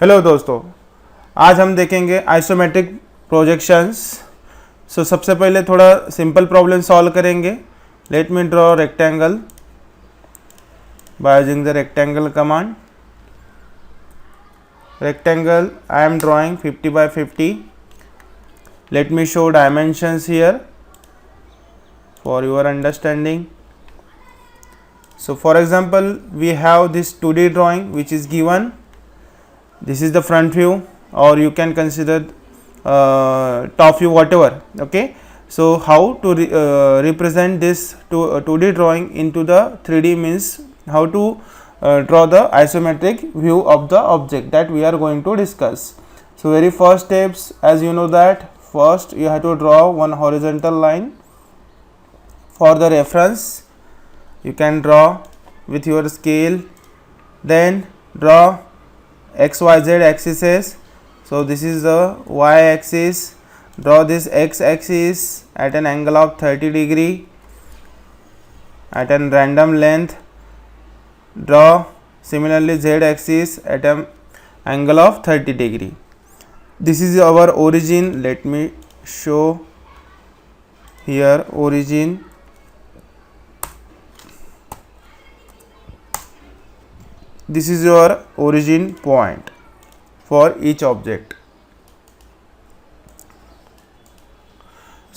Hello दोस्तों, आज हम देखेंगे आइसोमेट्रिक प्रोजेक्शंस। सबसे पहले थोड़ा सिंपल प्रॉब्लम सॉल्व करेंगे। Let me draw rectangle by using the rectangle command. Rectangle I am drawing 50 by 50. Let me show dimensions here for your understanding. So for example, we have this 2D drawing which is given. This is the front view, or you can consider top view, whatever. Okay, so how to represent this 2D drawing into the 3D means how to draw the isometric view of the object, that we are going to discuss. So very first steps, as you know that first you have to draw one horizontal line. For the reference, you can draw with your scale, then draw XYZ axes. So this is the Y axis. Draw this X axis at an angle of 30 degree at a random length. Draw similarly Z axis at an angle of 30 degree. This is our origin. Let me show here origin. This is your origin point for each object.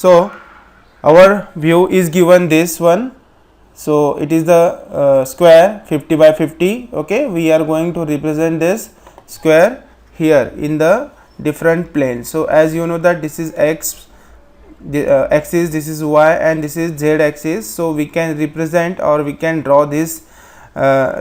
So our view is given this one. So it is the square 50 by 50. Okay, we are going to represent this square here in the different planes. So as you know that this is X axis, this is Y, and this is Z axis. So we can represent, or we can draw this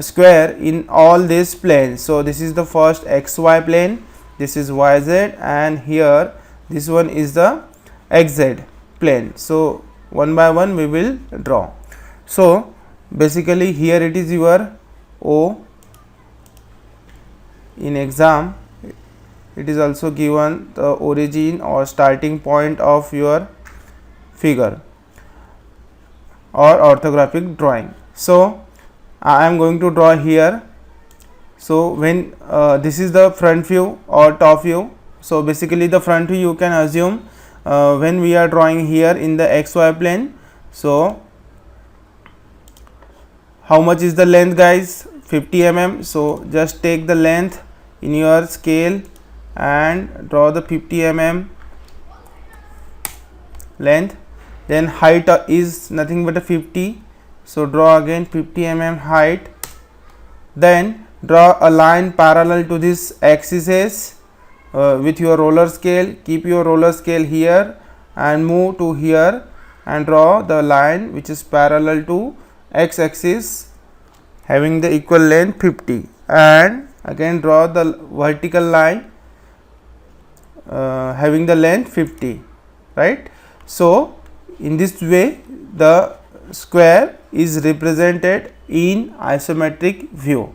square in all these planes. So this is the first XY plane, this is YZ, and here this one is the XZ plane. So one by one we will draw. So basically here it is your O. In exam it is also given the origin or starting point of your figure or orthographic drawing. So I am going to draw here. So when this is the front view or top view. So basically the front view you can assume when we are drawing here in the XY plane. So how much is the length, guys? 50 mm. So just take the length in your scale and draw the 50 mm length. Then height is nothing but a 50. So draw again 50 mm height. Then draw a line parallel to this axis with your roller scale. Keep your roller scale here and move to here and draw the line which is parallel to X axis having the equal length 50, and again draw the vertical line having the length 50, right? So in this way the square is represented in isometric view,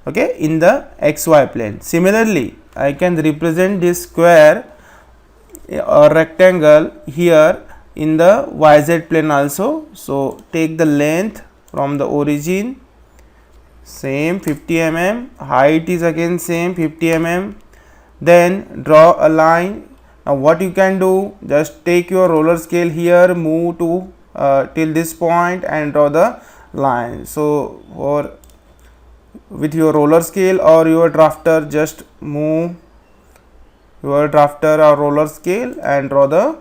okay, in the XY plane. Similarly, I can represent this square or rectangle here in the YZ plane also. So take the length from the origin, same 50 mm, height is again same 50 mm. Then draw a line. Now what you can do, just take your roller scale here, move to till this point and draw the line. So for with your roller scale or your drafter, just move your drafter or roller scale and draw the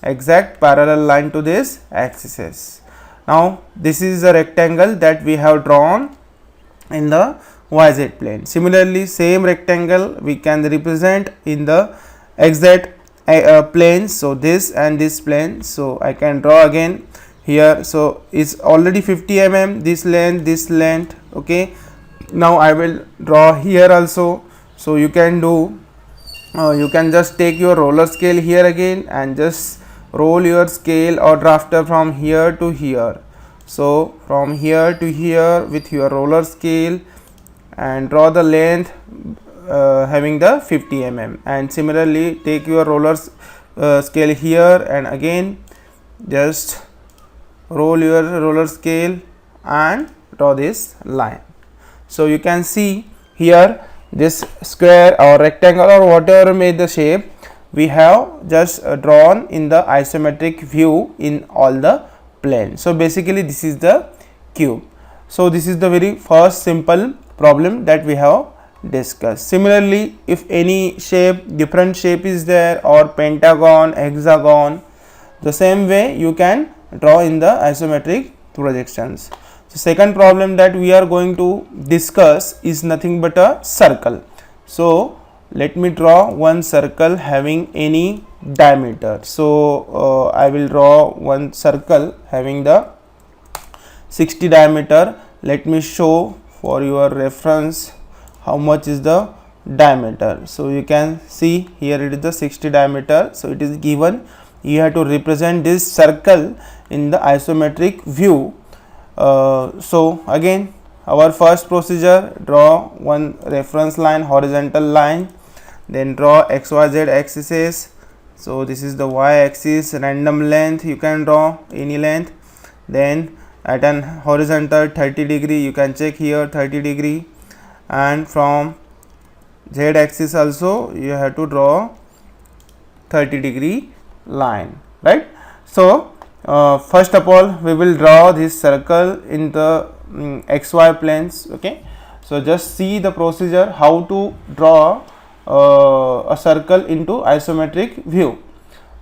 exact parallel line to this axis. Now this is the rectangle that we have drawn in the YZ plane. Similarly, same rectangle we can represent in the XZ planes. So this and this plane. So I can draw again here. So it's already 50 mm, this length, okay. Now I will draw here also. So you can do you can just take your roller scale here again and just roll your scale or drafter from here to here. So from here to here with your roller scale and draw the length having the 50 mm, and similarly take your roller scale here and again just roll your roller scale and draw this line. So you can see here this square or rectangle or whatever may the shape, we have just drawn in the isometric view in all the planes. So basically this is the cube. So this is the very first simple problem that we have discussed. Similarly, if any shape, different shape is there, or pentagon, hexagon, the same way you can draw in the isometric projections. So second problem that we are going to discuss is nothing but a circle. So let me draw one circle having any diameter. So I will draw one circle having the 60 diameter. Let me show for your reference how much is the diameter. So you can see here it is the 60 diameter. So it is given, you have to represent this circle in the isometric view. So again, our first procedure, draw one reference line, horizontal line, then draw xyz axes. So this is the y axis, random length, you can draw any length. Then at an horizontal 30 degree, you can check here 30 degree, and from z axis also you have to draw 30 degree line, right. So first of all we will draw this circle in the xy planes. Okay, so just see the procedure how to draw a circle into isometric view.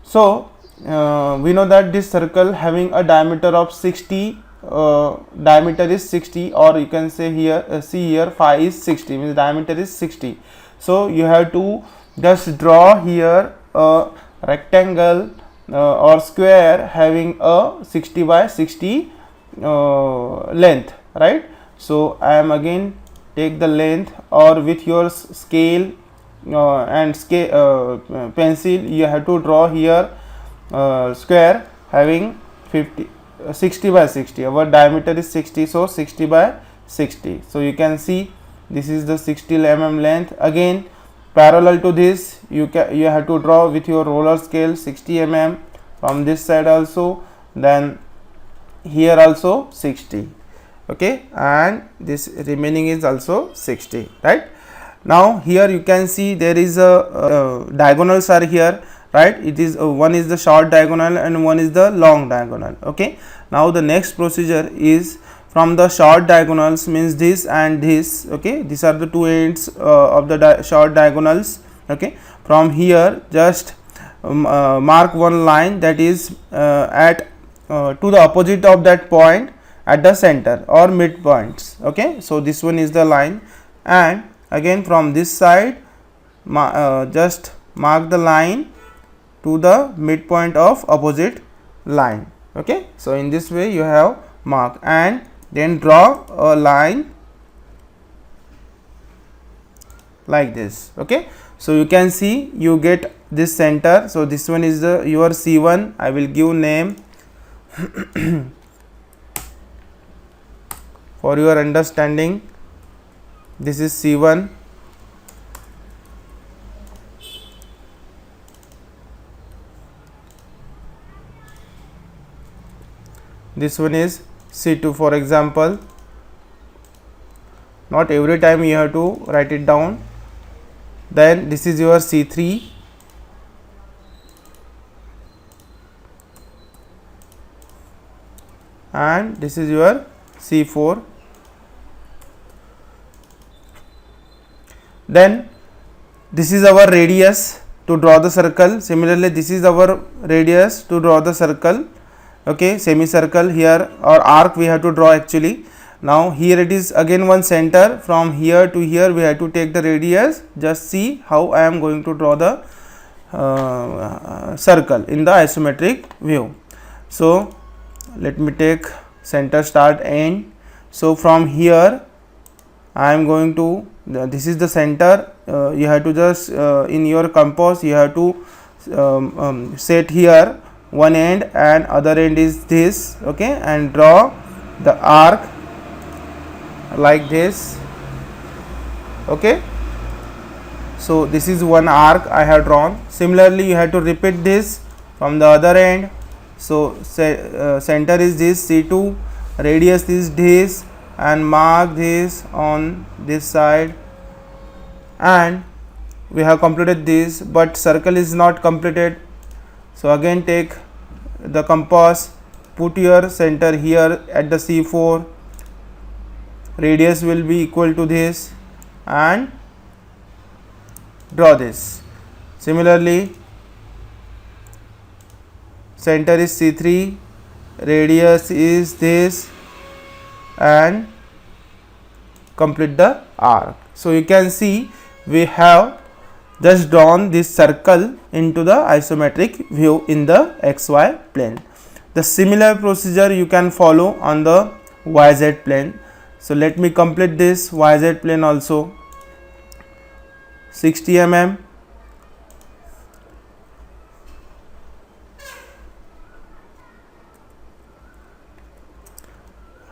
So we know that this circle having a diameter of 60, diameter is 60, or you can say here see here phi is 60, means diameter is 60. So you have to just draw here a rectangle or square having a 60 by 60 length, right. So I am again take the length, or with your scale and scale pencil, you have to draw here square having 60 by 60. Our diameter is 60, so 60 by 60. So you can see this is the 60 mm length. Again, parallel to this, you have to draw with your roller scale 60 mm from this side also, then here also 60. Okay, and this remaining is also 60, right. Now here you can see there is a diagonals are here, right. It is one is the short diagonal and one is the long diagonal. Okay, now the next procedure is from the short diagonals, means this and this. Okay, these are the two ends of the short diagonals. Okay, from here just mark one line that is at to the opposite of that point at the center or midpoints. Okay, so this one is the line, and again from this side just mark the line to the midpoint of opposite line. Okay, so in this way you have mark, and then draw a line like this. Okay, so you can see you get this center. So this one is the your C1. I will give name for your understanding. This is C1. This one is C2, for example. Not every time you have to write it down. Then this is your C3. And this is your C4. Then this is our radius to draw the circle. Similarly, this is our radius to draw the circle. Okay, semicircle here, or arc we have to draw actually. Now here it is again one center. From here to here we have to take the radius. Just see how I am going to draw the circle in the isometric view. So let me take center, start, end. So from here I am going to this is the center. You have to just in your compass you have to set here one end and other end is this. Okay, and draw the arc like this. Okay, so this is one arc I have drawn. Similarly, you have to repeat this from the other end. So center is this C2, radius is this, and mark this on this side. and we have completed this, but circle is not completed. So again take the compass, put your center here at the C4, radius will be equal to this, and draw this. Similarly, center is C3, radius is this, and complete the arc. So you can see we have just drawn this circle into the isometric view in the XY plane. The similar procedure you can follow on the YZ plane. So let me complete this YZ plane also. 60 mm,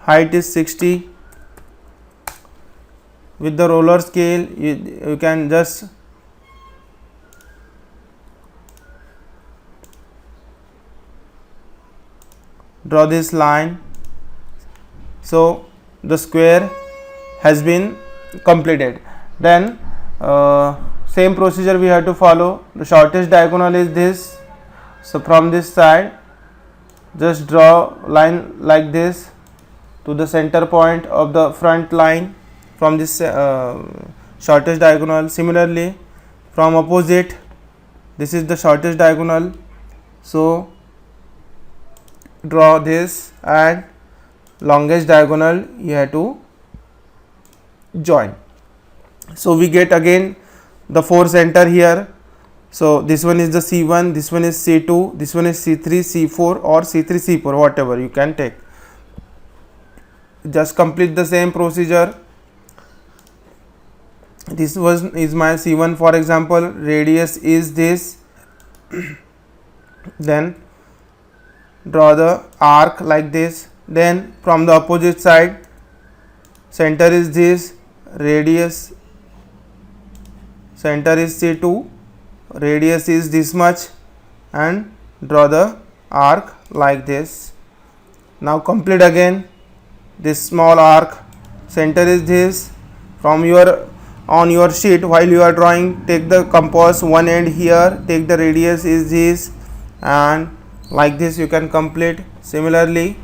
height is 60. With the roller scale you can just draw this line. So the square has been completed. Then same procedure we have to follow. The shortest diagonal is this. So from this side just draw line like this to the center point of the front line from this shortest diagonal. Similarly, from opposite, this is the shortest diagonal. So draw this, and longest diagonal you have to join. So we get again the 4 center here. So this one is the C1, this one is C2, this one is C3, C4, or C3, C4, whatever you can take. Just complete the same procedure. This is my C1, for example, radius is this. Then draw the arc like this. Then from the opposite side, center is this, radius, center is C2, radius is this much, and draw the arc like this. Now complete again this small arc. Center is this. From your on your sheet, while you are drawing, take the compass one end here, take the radius is this, and like this you can complete. Similarly,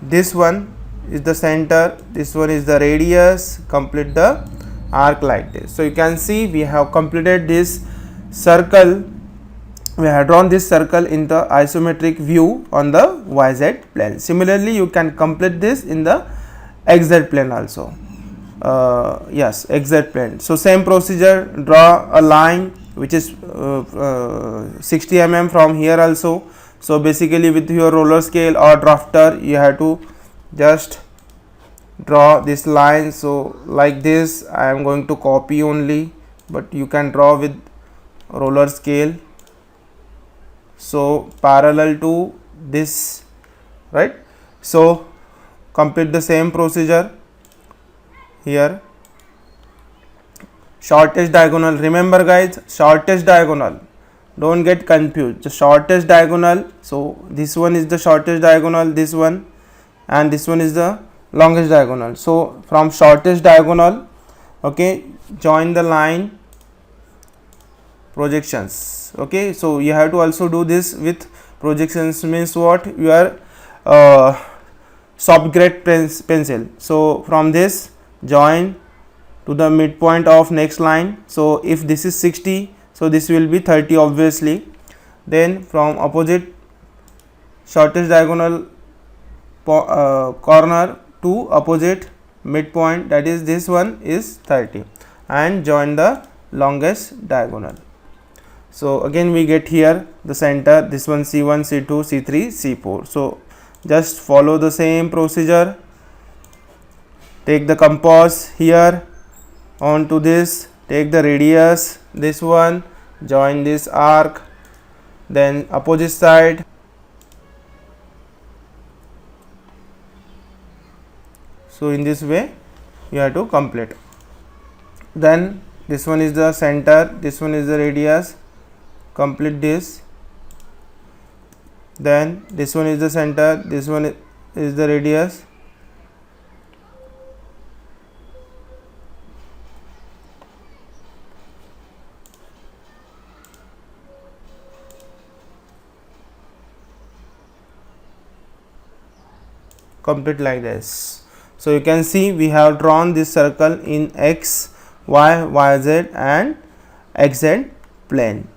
this one is the center, this one is the radius, complete the arc like this. So you can see we have completed this circle, we have drawn this circle in the isometric view on the YZ plane. Similarly, you can complete this in the XZ plane also. Yes, XZ plane. So same procedure, draw a line which is 60 mm from here also. So basically with your roller scale or drafter you have to just draw this line. So like this I am going to copy only, but you can draw with roller scale. So parallel to this, right? So complete the same procedure here. Shortest diagonal, remember guys, shortest diagonal, don't get confused, the shortest diagonal. So this one is the shortest diagonal, this one, and this one is the longest diagonal. So from shortest diagonal, okay, join the line, projections. Okay, so you have to also do this with projections, means what, you are soft grade pencil. So from this join to the midpoint of next line. So if this is 60, so this will be 30 obviously. Then from opposite shortest diagonal corner to opposite midpoint, that is this one is 30, and join the longest diagonal. So again we get here the center, this one C1, C2, C3, C4. So just follow the same procedure. Take the compass here onto this, take the radius, this one, join this arc, then opposite side. So in this way you have to complete. Then this one is the center, this one is the radius, complete this. Then this one is the center, this one is the radius, complete like this. So you can see we have drawn this circle in x, y, yz and xz plane.